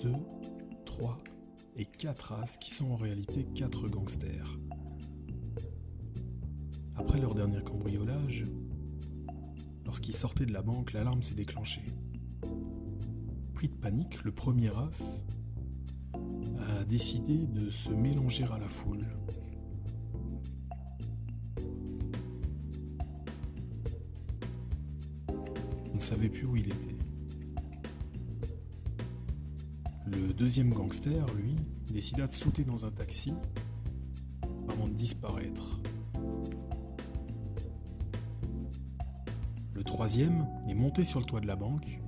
2, 3 et 4 as qui sont en réalité 4 gangsters. Après leur dernier cambriolage, lorsqu'ils sortaient de la banque, l'alarme s'est déclenchée. Pris de panique, le premier as a décidé de se mélanger à la foule. On ne savait plus où il était. Le deuxième gangster, lui, décida de sauter dans un taxi avant de disparaître. Le troisième est monté sur le toit de la banque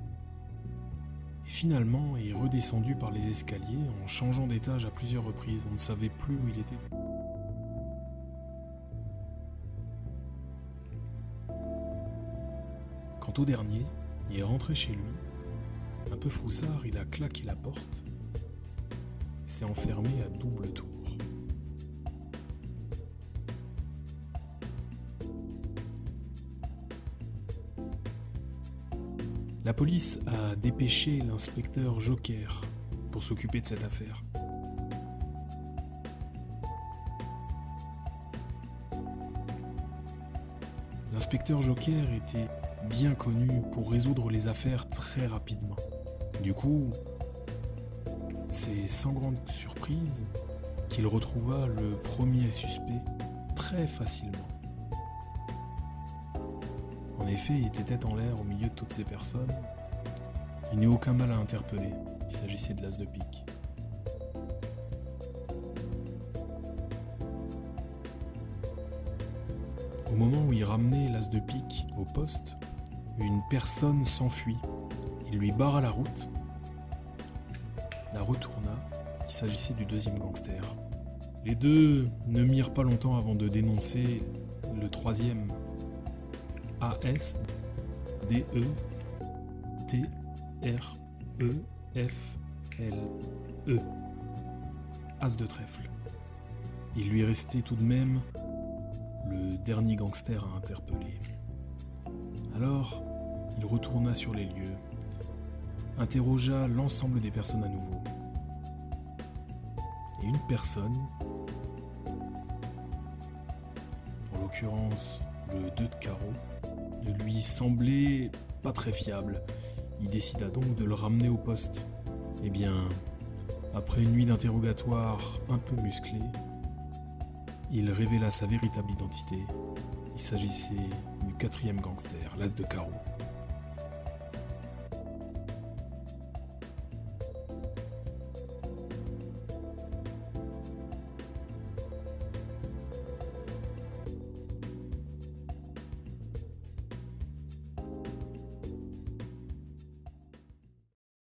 et finalement est redescendu par les escaliers en changeant d'étage à plusieurs reprises. On ne savait plus où il était. Quant au dernier, il est rentré chez lui. Un peu froussard, il a claqué la porte et s'est enfermé à double tour. La police a dépêché l'inspecteur Joker pour s'occuper de cette affaire. L'inspecteur Joker était bien connu pour résoudre les affaires très rapidement. Du coup, c'est sans grande surprise qu'il retrouva le premier suspect très facilement. En effet, il était tête en l'air au milieu de toutes ces personnes. Il n'eut aucun mal à interpeller. Il s'agissait de l'as de pique. Au moment où il ramenait l'as de pique au poste, une personne s'enfuit. Il lui barra la route, la retourna. Il s'agissait du deuxième gangster. Les deux ne mirent pas longtemps avant de dénoncer le troisième. A-S-D-E-T-R-E-F-L-E. As de trèfle. Il lui restait tout de même le dernier gangster à interpeller. Alors, il retourna sur les lieux, interrogea l'ensemble des personnes à nouveau. Et une personne, en l'occurrence le 2 de carreau, ne lui semblait pas très fiable. Il décida donc de le ramener au poste. Eh bien, après une nuit d'interrogatoire un peu musclée, il révéla sa véritable identité. Il s'agissait du quatrième gangster, l'as de carreau.